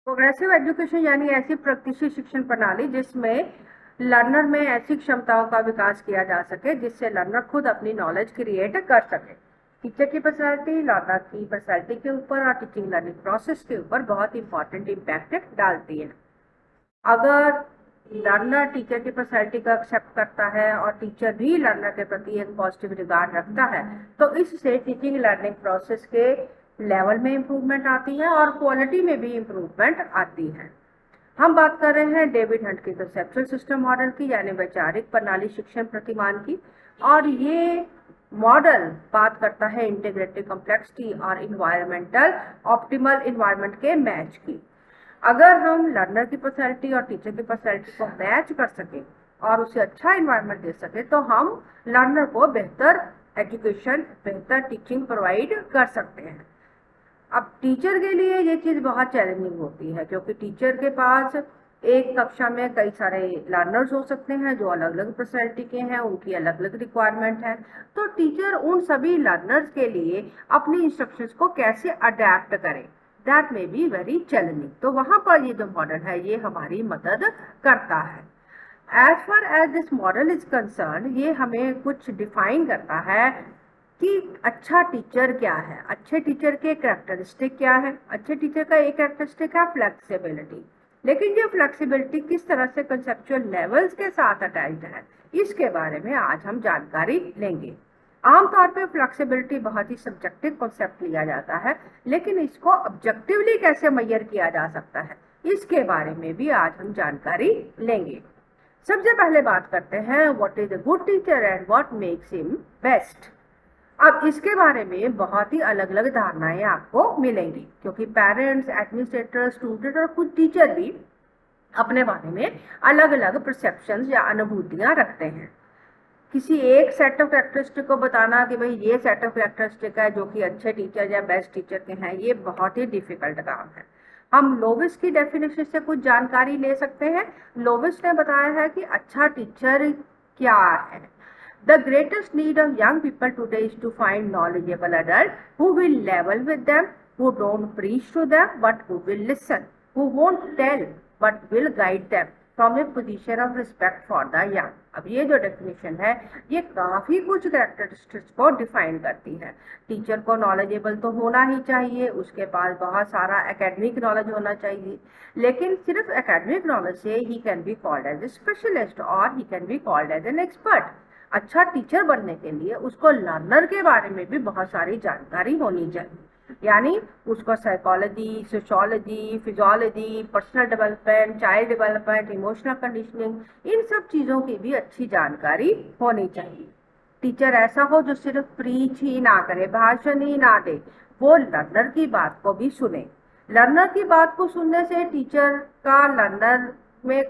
Progressive education यानी ऐसी प्रगतिशील शिक्षण प्रणाली जिसमें लर्नर में ऐसी क्षमताओं का विकास किया जा सके जिससे लर्नर खुद अपनी नॉलेज क्रिएट कर सके। टीचर की पर्सनैलिटी लर्नर की पर्सनैलिटी के ऊपर और टीचिंग लर्निंग प्रोसेस के ऊपर बहुत इंपॉर्टेंट इम्पैक्ट डालती है। अगर लर्नर टीचर की पर्सनैलिटी को एक्सेप्ट करता है और टीचर भी लर्नर के प्रति एक पॉजिटिव रिगार्ड रखता है तो इससे टीचिंग लर्निंग प्रोसेस के लेवल में इम्प्रूवमेंट आती है और क्वालिटी में भी इम्प्रूवमेंट आती है। हम बात कर रहे हैं डेविड हंट के कंसेप्चुअल सिस्टम मॉडल की यानी वैचारिक प्रणाली शिक्षण प्रतिमान की। और ये मॉडल बात करता है इंटीग्रेटेड कॉम्प्लेक्सिटी और इन्वायरमेंटल ऑप्टिमल इन्वायरमेंट के मैच की। अगर हम लर्नर की पर्सनैलिटी और टीचर की पर्सनैलिटी को मैच कर सके और उसे अच्छा इन्वायरमेंट दे सके तो हम लर्नर को बेहतर एजुकेशन बेहतर टीचिंग प्रोवाइड कर सकते हैं। अब टीचर के लिए ये चीज़ बहुत चैलेंजिंग होती है क्योंकि टीचर के पास एक कक्षा में कई सारे लर्नर्स हो सकते हैं जो अलग अलग पर्सनैलिटी के हैं, उनकी अलग अलग रिक्वायरमेंट है। तो टीचर उन सभी लर्नर्स के लिए अपनी इंस्ट्रक्शंस को कैसे अडेप्ट करें, that may be very challenging. तो वहाँ पर ये जो मॉडल है ये हमारी मदद करता है। As far as this model is concern, ये हमें कुछ डिफाइन करता है कि अच्छा टीचर क्या है, अच्छे टीचर के कैरेक्टरिस्टिक क्या है। अच्छे टीचर का एक कैरेक्टरिस्टिक है फ्लेक्सिबिलिटी, लेकिन ये फ्लेक्सिबिलिटी किस तरह से कंसेप्चुअल लेवल्स के साथ अटैच्ड है इसके बारे में आज हम जानकारी लेंगे। आमतौर पे फ्लेक्सिबिलिटी बहुत ही सब्जेक्टिव कॉन्सेप्ट लिया जाता है, लेकिन इसको ऑब्जेक्टिवली कैसे मेजर किया जा सकता है इसके बारे में भी आज हम जानकारी लेंगे। सबसे पहले बात करते हैं what is a good teacher and what makes him best. अब इसके बारे में बहुत ही अलग अलग धारणाएं आपको मिलेंगी क्योंकि पेरेंट्स, एडमिनिस्ट्रेटर, स्टूडेंट और खुद टीचर भी अपने बारे में अलग अलग परसेप्शंस या अनुभूतियां रखते हैं। किसी एक सेट ऑफ कैरेक्टरिस्टिक को बताना कि भाई ये सेट ऑफ कैरेक्टरिस्टिक है जो कि अच्छे टीचर या बेस्ट टीचर के हैं, ये बहुत ही डिफिकल्ट काम है। हम लोविस की डेफिनेशन से कुछ जानकारी ले सकते हैं। लोविस ने बताया है कि अच्छा टीचर क्या है। The greatest need of young people today is to find knowledgeable adults who will level with them, who don't preach to them but who will listen, who won't tell but will guide them from a position of respect for the young। अब ये जो definition है ये काफी कुछ characteristics को define करती है। टीचर को नॉलेजेबल तो होना ही चाहिए, उसके पास बहुत सारा एकेडमिक नॉलेज होना चाहिए, लेकिन सिर्फ एकेडमिक नॉलेज से ही can be called as a specialist और ही can be called as an expert. अच्छा टीचर बनने के लिए उसको लर्नर के बारे में भी बहुत सारी जानकारी होनी चाहिए, यानी उसको psychology, sociology, physiology, personal development, child development, emotional conditioning, इन सब चीज़ों की भी अच्छी जानकारी होनी चाहिए। टीचर ऐसा हो जो सिर्फ प्रीच ही ना करे, भाषण ही ना दे, वो लर्नर की बात को भी सुने। लर्नर की बात को सुनने से टीचर का लर्नर में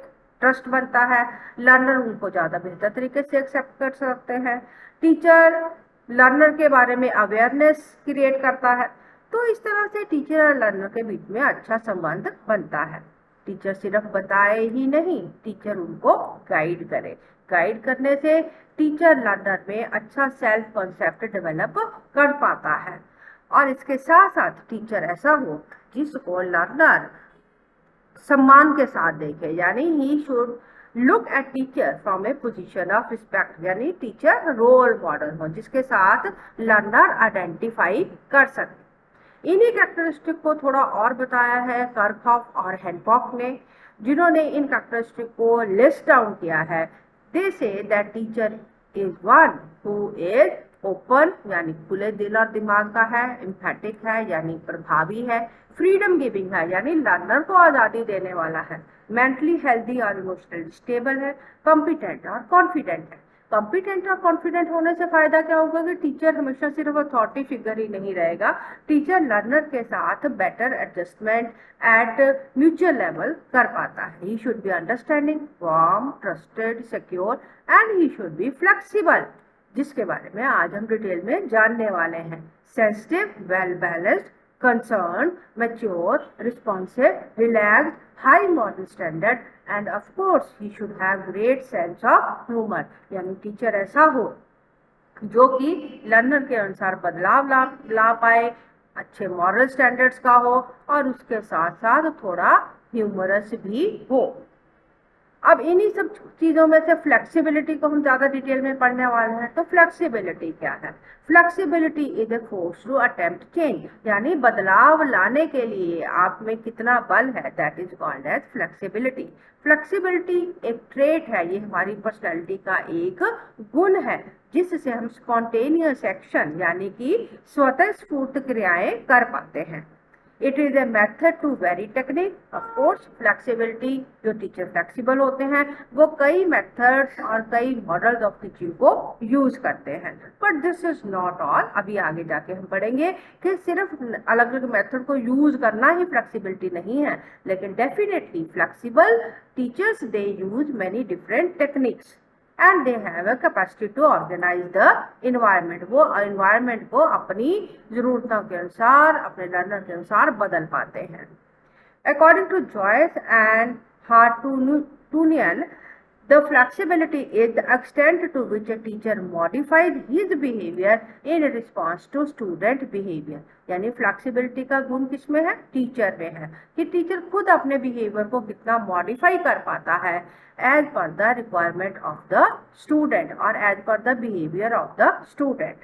ट्रस्ट बनता है, लर्नर उनको ज़्यादा बेहतर तरीके से एक्सेप्ट कर सकते हैं। टीचर लर्नर के बारे में अवेयरनेस क्रिएट करता है। तो इस तरह से टीचर और लर्नर के बीच में अच्छा संबंध बनता है। टीचर सिर्फ बताए ही नहीं, टीचर उनको गाइड करे। गाइड करने से टीचर लर्नर में अच्छा सेल्फ कॉन्सेप्ट डेवलप कर पाता है। और इसके साथ साथ टीचर ऐसा हो जिसको लर्नर सम्मान के साथ देखे, यानी he should look at teacher from A position of respect, यानी टीचर रोल मॉडल हो जिसके साथ लर्नर आइडेंटिफाई कर सके। इन्हीं कैरेक्टरिस्टिक को थोड़ा और बताया है कर्कहॉफ और हैनकॉक ने, जिन्होंने इन कैरेक्टरिस्टिक को लिस्ट डाउन किया है। They say that teacher is one who is open यानी खुले दिल और दिमाग का है, एम्फेटिक है यानी प्रभावी है, फ्रीडम गिविंग है यानी लर्नर को आज़ादी देने वाला है, मेंटली हेल्दी और इमोशनली स्टेबल है, कॉम्पिटेंट और कॉन्फिडेंट है। कॉम्पिटेंट और कॉन्फिडेंट होने से फायदा क्या होगा कि टीचर हमेशा सिर्फ अथॉरिटी फिगर ही नहीं रहेगा, टीचर लर्नर के साथ better adjustment at mutual level कर पाता है। He should be understanding, warm, trusted, secure and he should be flexible, जिसके बारे में आज हम डिटेल में जानने वाले हैं। Sensitive, well balanced, concerned, mature, responsive, relaxed, high moral standard and of course he should have great sense of humor, यानी टीचर ऐसा हो जो कि लर्नर के अनुसार बदलाव ला पाए, अच्छे मॉरल स्टैंडर्ड्स का हो और उसके साथ साथ थोड़ा ह्यूमरस भी हो। अब इन्हीं सब चीजों में से फ्लेक्सिबिलिटी को हम ज्यादा डिटेल में पढ़ने वाले हैं। तो फ्लेक्सिबिलिटी क्या है? Flexibility is a force to attempt change, यानी बदलाव लाने के लिए आप में कितना बल है, that is called as flexibility. Flexibility एक ट्रेट है, ये हमारी पर्सनैलिटी का एक गुण है जिससे हम स्पॉन्टेनियस एक्शन यानी कि स्वतः स्फूर्त क्रियाएं कर पाते हैं। It is a method to very technique. Of course flexibility, जो टीचर फ्लेक्सिबल होते हैं वो कई मेथड्स और कई मॉडल्स ऑफ टीचिंग को यूज करते हैं। But this is not all. अभी आगे जाके हम पढ़ेंगे कि सिर्फ अलग अलग मेथड को यूज करना ही फ्लेक्सिबिलिटी नहीं है, लेकिन definitely flexible teachers they use many different techniques and they have a capacity to organize the environment. वो इन्वायरमेंट को अपनी जरूरतों के अनुसार, अपने लर्नर के अनुसार बदल पाते हैं। According to Joyce and Hartunian, the flexibility is the extent to which a teacher modifies his behavior in response to student behavior। यानी फ्लेक्सिबिलिटी का गुण किसमें है? टीचर में है, कि टीचर खुद अपने बिहेवियर को कितना मॉडिफाई कर पाता है as per the requirement of the student और as per the behaviour of the student.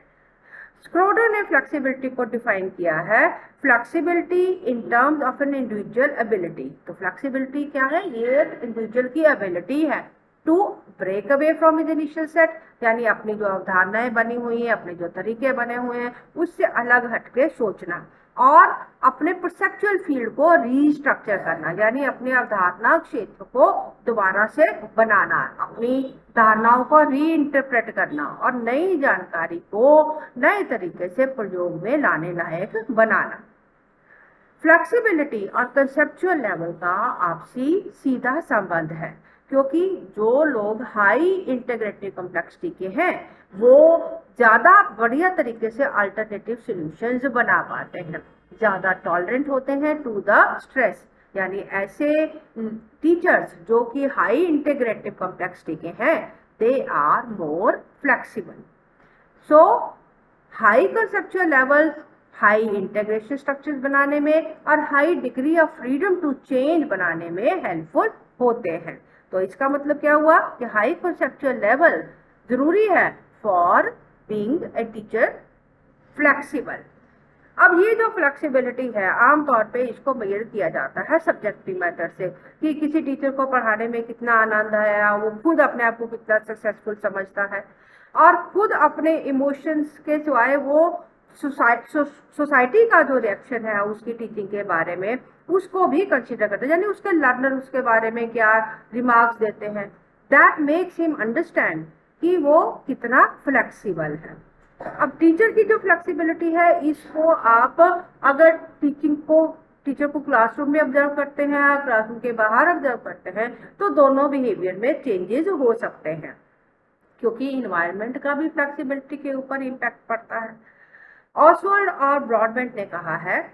Schroeder ने फ्लेक्सिबिलिटी को डिफाइन किया है, flexibility in terms of an individual ability. तो फ्लेक्सिबिलिटी क्या है? ये इंडिविजुअल की एबिलिटी है to break away from his initial set, यानी अपनी जो अवधारणाएं बनी हुई हैं, अपने जो तरीके बने हुए हैं उससे अलग हटके सोचना और अपने परसेप्चुअल फील्ड को रीस्ट्रक्चर करना, यानी अपने अवधारणा क्षेत्र को दोबारा से बनाना, अपनी धारणाओं को री इंटरप्रेट करना और नई जानकारी को नए तरीके से प्रयोग में लाने लायक बनाना। फ्लेक्सिबिलिटी और कंसेप्चुअल लेवल का आपसी सीधा संबंध है, क्योंकि जो लोग हाई इंटीग्रेटिव कॉम्प्लेक्सिटी के हैं वो ज्यादा बढ़िया तरीके से अल्टरनेटिव सॉल्यूशंस बना पाते हैं, ज्यादा टॉलरेंट होते हैं टू द स्ट्रेस। यानी ऐसे टीचर्स जो कि हाई इंटीग्रेटिव कॉम्प्लेक्सिटी के हैं, they are more flexible. So high conceptual level high integration structures बनाने में और high degree of freedom to change बनाने में हेल्पफुल होते हैं। तो इसका मतलब क्या हुआ कि हाई कंसेप्चुअल लेवल जरूरी है for being a teacher flexible. अब ये जो फ्लेक्सिबिलिटी है आमतौर पे इसको मेजर किया जाता है सब्जेक्टिव मेथड से, कि किसी टीचर को पढ़ाने में कितना आनंद आया, वो खुद अपने आप को कितना सक्सेसफुल समझता है और खुद अपने इमोशंस के सिवाय वो सोसाइटी का जो रिएक्शन है उसकी टीचिंग के बारे में उसको भी कंसीडर करते हैं, यानी उसके लर्नर उसके बारे में क्या रिमार्क्स देते हैं। दैट मेक्स हिम अंडरस्टैंड कि वो कितना फ्लेक्सिबल है। अब टीचर की जो फ्लेक्सिबिलिटी है इसको आप अगर टीचर को क्लासरूम में ऑब्जर्व करते हैं, क्लासरूम के बाहर ऑब्जर्व करते हैं, तो दोनों बिहेवियर में चेंजेस हो सकते हैं, क्योंकि इन्वायरमेंट का भी फ्लेक्सिबिलिटी के ऊपर इम्पैक्ट पड़ता है। ऑसवाल्ड और ब्रॉडबेंट ने कहा है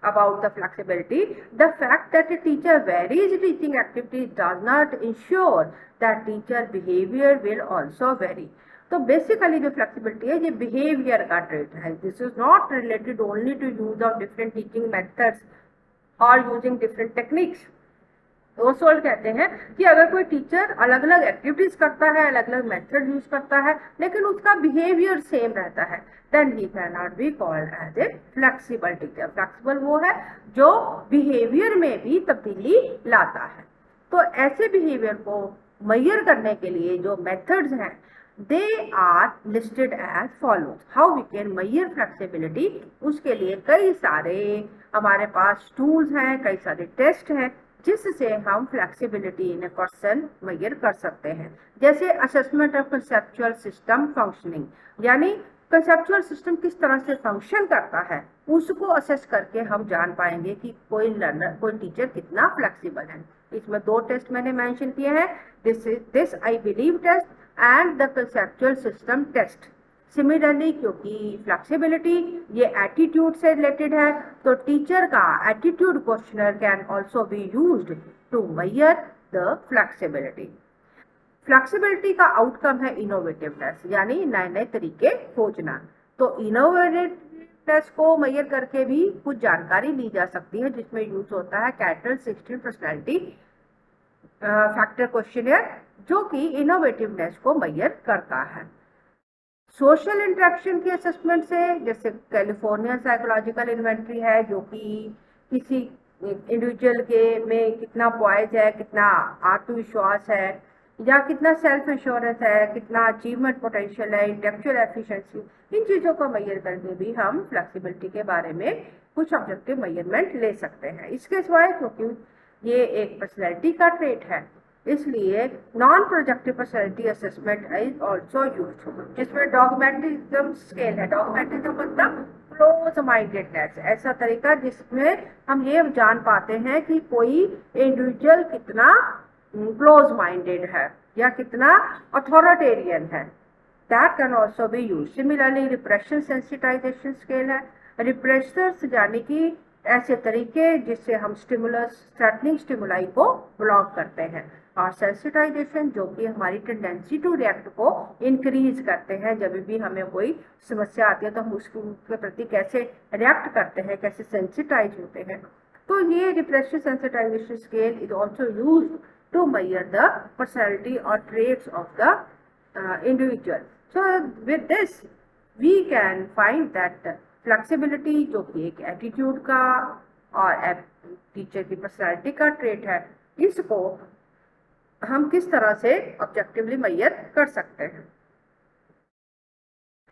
about the flexibility, the fact that a teacher varies teaching activities does not ensure that teacher behavior will also vary। तो बेसिकली जो फ्लेक्सिबिलिटी है ये बिहेवियर का ट्रेट है। This is not related only to use of different teaching methods और using different techniques. Oswald कहते हैं कि अगर कोई टीचर अलग अलग एक्टिविटीज करता है, अलग अलग मेथड यूज करता है, लेकिन उसका बिहेवियर सेम रहता है, then he can not be called as a flexible teacher. Flexible वो है जो बिहेवियर में भी तब्दीली लाता है। तो ऐसे बिहेवियर को मेजर करने के लिए जो मेथड्स हैं they are listed as follows. How we can measure flexibility, उसके लिए कई सारे हमारे पास टूल्स हैं, कई सारे टेस्ट हैं जिससे हम flexibility in a person measure कर सकते हैं। जैसे assessment of conceptual system functioning, यानी कंसेप्चुअल सिस्टम किस तरह से फंक्शन करता है उसको असेस करके हम जान पाएंगे कि कोई लर्नर, कोई टीचर कितना फ्लेक्सिबल है। इसमें दो टेस्ट मैंने मेंशन किए हैं, this I believe test and the conceptual system test. Similarly क्योंकि फ्लेक्सिबिलिटी ये एटीट्यूड से रिलेटेड है, तो टीचर का attitude questionnaire can also be used to measure the flexibility. Flexibility का आउटकम है इनोवेटिवनेस, यानी नए नए तरीके खोजना। तो इनोवेटिव इनोवेटिवनेस को मेजर करके भी कुछ जानकारी ली जा सकती है, जिसमें यूज होता है कैटल 16 पर्सनैलिटी फैक्टर क्वेश्चनियर, जो कि इनोवेटिवनेस को मेजर करता है। सोशल इंटरेक्शन की असेसमेंट से, जैसे कैलिफोर्निया साइकोलॉजिकल इन्वेंट्री है, जो कि किसी इंडिविजुअल के में कितना पॉइज है, कितना आत्मविश्वास है, या कितना सेल्फ एश्योरेंस है, कितना अचीवमेंट पोटेंशियल है, इंटेलेक्चुअल एफिशिएंसी, इन चीज़ों को मेजर करके भी हम फ्लेक्सिबिलिटी के बारे में कुछ ऑब्जेक्टिव मेजरमेंट ले सकते हैं। इसके सिवाय क्योंकि ये एक पर्सनैलिटी का ट्रेट है, इसलिए non projective personality assessment is also used, जिसमें डॉगमेटिज्म स्केल है। डॉगमेटिज्म मतलब क्लोज माइंडेडनेस, ऐसा तरीका जिसमें हम ये जान पाते हैं कि कोई इंडिविजुअल कितना क्लोज माइंडेड है या कितना अथॉरिटेरियन है। That can also be use. Similarly repression sensitization scale है। रिप्रेशर्स यानी कि ऐसे तरीके जिससे हम स्टिमुलस थ्रेटनिंग स्टिमुलाई को ब्लॉक करते हैं, और सेंसिटाइजेशन जो कि हमारी टेंडेंसी टू रिएक्ट को इंक्रीज करते हैं। जब भी हमें कोई समस्या आती है तो हम उसके प्रति कैसे रिएक्ट करते हैं, कैसे सेंसिटाइज होते हैं। तो ये repression sensitization scale is also used to measure the personality or traits of the individual. So with this we can find that flexibility जो कि एक एटीट्यूड का और टीचर की पर्सनैलिटी का ट्रेट है, इसको हम किस तरह से ऑब्जेक्टिवली मेजर कर सकते हैं।